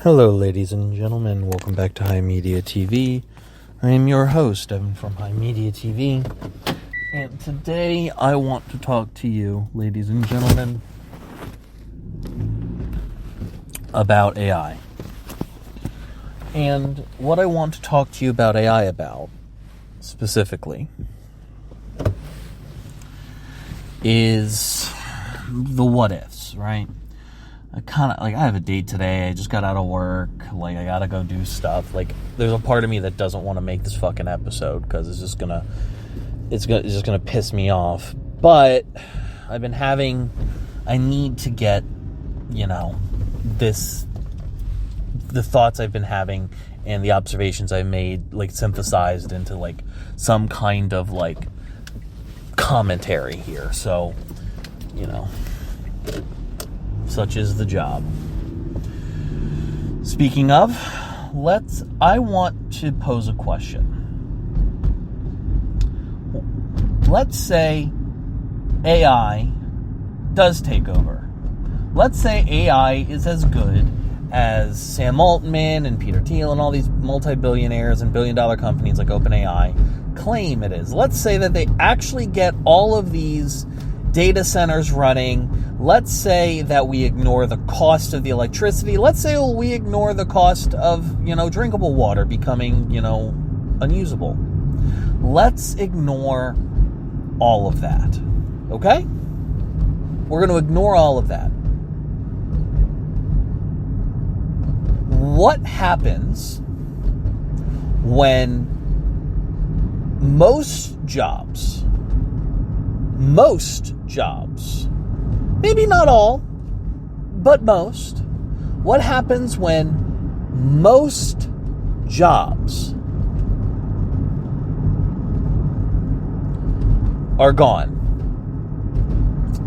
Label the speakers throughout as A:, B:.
A: Hello, ladies and gentlemen. Welcome back to HIMediaTV. I am your host, Evan from HIMediaTV. And today I want to talk to you, ladies and gentlemen, about AI. And what I want to talk to you about AI about, specifically, is the what ifs, right? I have a date today. I just got out of work. I gotta go do stuff. There's a part of me that doesn't want to make this fucking episode because it's just gonna piss me off. But I need to get, the thoughts I've been having and the observations I've made, synthesized into, some kind of, commentary here. So, such is the job. Speaking of, I want to pose a question. Let's say AI does take over. Let's say AI is as good as Sam Altman and Peter Thiel and all these multi-billionaires and billion-dollar companies like OpenAI claim it is. Let's say that they actually get all of these data centers running. Let's say that we ignore the cost of the electricity. Let's say we ignore the cost of, drinkable water becoming, unusable. Let's ignore all of that. Okay? We're going to ignore all of that. What happens when most jobs, maybe not all, but most, what happens when most jobs are gone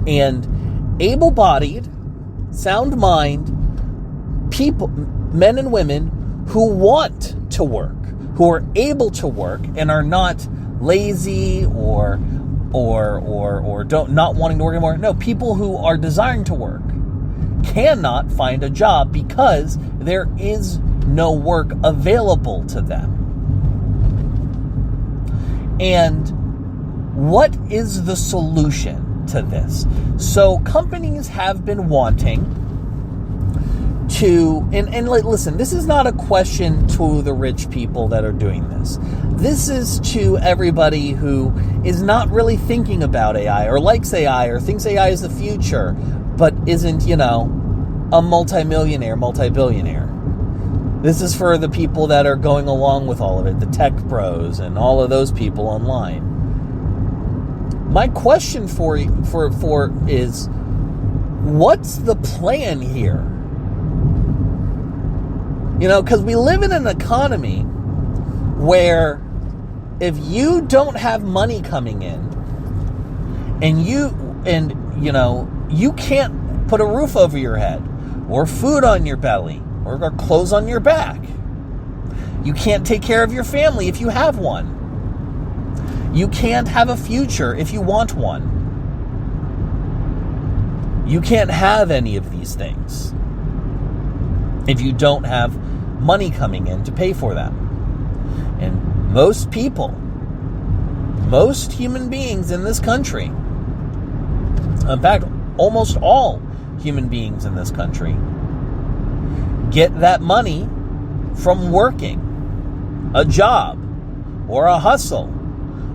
A: and able-bodied, sound mind people, men and women who want to work, who are able to work and are not lazy or not wanting to work anymore. No, people who are desiring to work cannot find a job because there is no work available to them. And what is the solution to this? So companies have been wanting to, and listen, this is not a question to the rich people that are doing this. This is to everybody who is not really thinking about AI or likes AI or thinks AI is the future, but isn't, a multi-billionaire. This is for the people that are going along with all of it, the tech bros and all of those people online. My question for is, what's the plan here? Because we live in an economy where if you don't have money coming in and you can't put a roof over your head or food on your belly or clothes on your back, you can't take care of your family if you have one. You can't have a future if you want one. You can't have any of these things if you don't have money coming in to pay for them. And most people, most human beings in this country, in fact, almost all human beings in this country, get that money from working a job or a hustle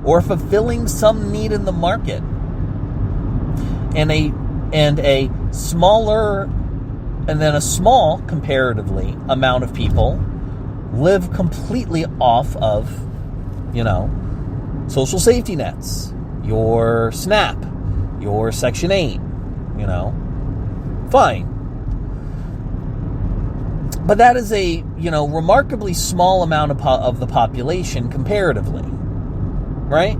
A: or fulfilling some need in the market. And a small, comparatively, amount of people live completely off of, social safety nets, your SNAP, your Section 8, fine. But that is a, remarkably small amount of the population comparatively, right?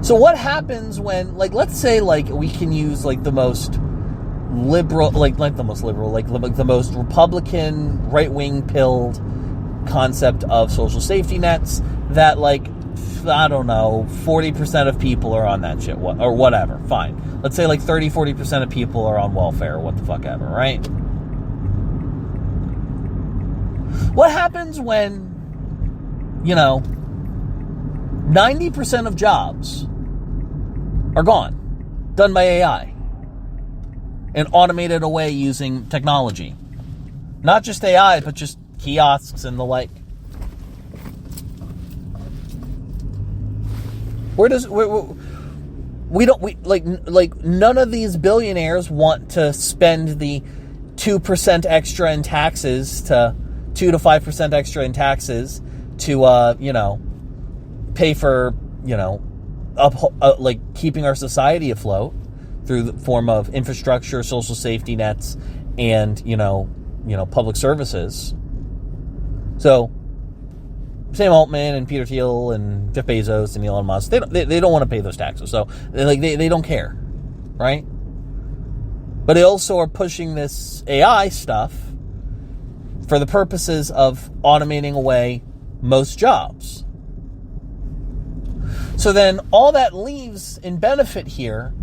A: So what happens when, let's say, we can use, the most liberal, the most Republican, right-wing pilled concept of social safety nets that, 40% of people are on that shit, or whatever, fine. Let's say 30-40% of people are on welfare or what the fuck ever, right? What happens when, 90% of jobs are gone, done by AI, and automated away using technology? Not just AI, but just kiosks and the like. None of these billionaires want to spend the 2% extra in taxes to 2 to 5% extra in taxes to pay for keeping our society afloat through the form of infrastructure, social safety nets, and public services. So Sam Altman and Peter Thiel and Jeff Bezos and Elon Musk, they don't want to pay those taxes. So they don't care, right? But they also are pushing this AI stuff for the purposes of automating away most jobs. So then all that leaves in benefit here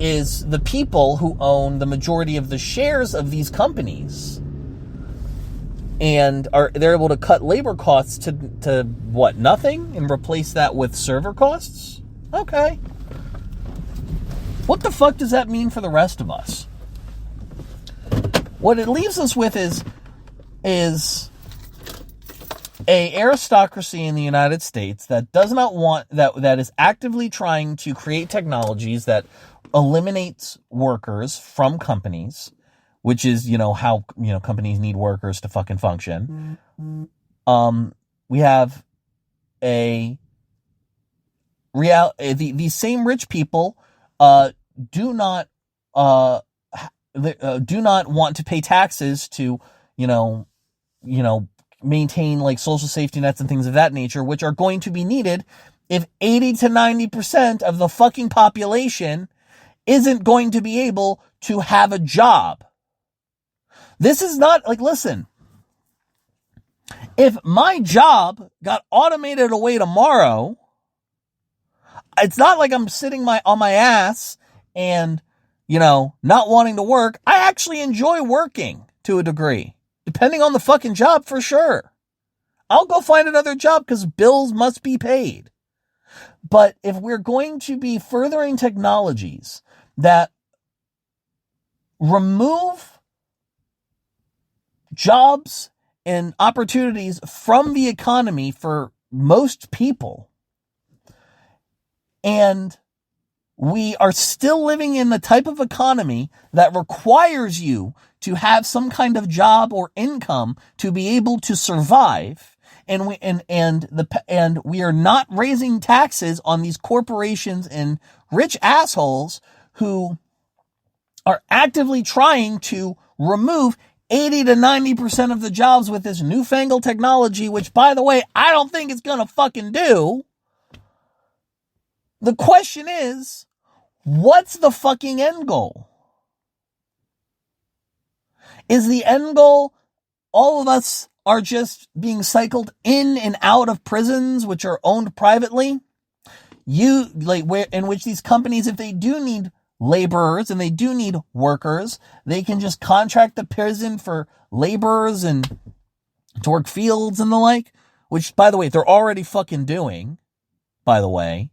A: is the people who own the majority of the shares of these companies. And they're able to cut labor costs to what, nothing, and replace that with server costs? Okay. What the fuck does that mean for the rest of us? What it leaves us with is a aristocracy in the United States that does not want, that is actively trying to create technologies that eliminates workers from companies, which is, how, companies need workers to fucking function. We have these same rich people, do not want to pay taxes to, maintain like social safety nets and things of that nature, which are going to be needed if 80 to 90% of the fucking population isn't going to be able to have a job. This is not listen, if my job got automated away tomorrow, it's not like I'm sitting on my ass and, not wanting to work. I actually enjoy working to a degree, depending on the fucking job, for sure. I'll go find another job because bills must be paid. But if we're going to be furthering technologies that remove jobs and opportunities from the economy for most people, and we are still living in the type of economy that requires you to have some kind of job or income to be able to survive, and we are not raising taxes on these corporations and rich assholes who are actively trying to remove 80 to 90% of the jobs with this newfangled technology, which, by the way, I don't think it's gonna fucking do. The question is, what's the fucking end goal? Is the end goal all of us are just being cycled in and out of prisons, which are owned privately? In which these companies, if they do need laborers and they do need workers, they can just contract the prison for laborers and to work fields and the like, which, by the way, they're already fucking doing, by the way.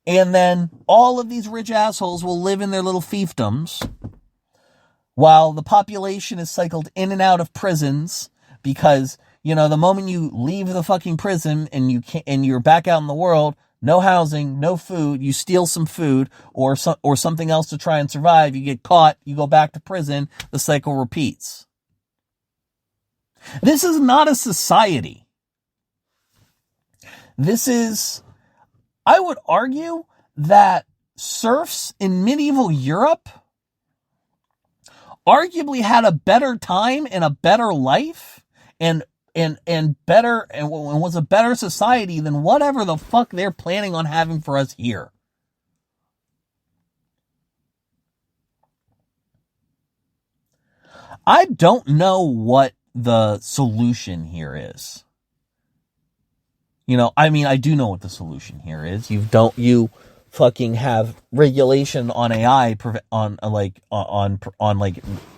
A: And then all of these rich assholes will live in their little fiefdoms while the population is cycled in and out of prisons because, the moment you leave the fucking prison and you're back out in the world, no housing, no food, you steal some food or something else to try and survive, you get caught, you go back to prison, the cycle repeats. This is not a society. This is, I would argue that serfs in medieval Europe arguably had a better time and a better life and was a better society than whatever the fuck they're planning on having for us here. I don't know what the solution here is. I do know what the solution here is. You fucking have regulation on AI on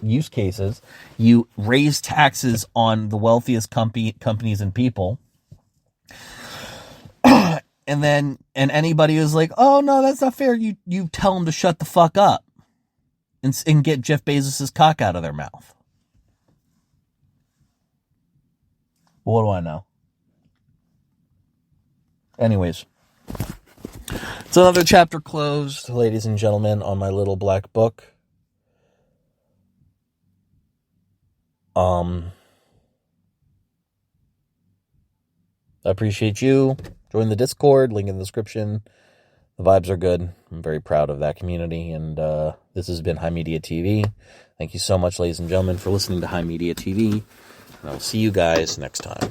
A: use cases. You raise taxes on the wealthiest companies and people. And anybody who's like, oh no, that's not fair. You tell them to shut the fuck up and get Jeff Bezos's cock out of their mouth. What do I know? Anyways, it's another chapter closed, ladies and gentlemen, on my little black book. I appreciate you. Join the Discord, link in the description. The vibes are good. I'm very proud of that community. And this has been HIMediaTV. Thank you so much, ladies and gentlemen, for listening to HIMediaTV. And I will see you guys next time.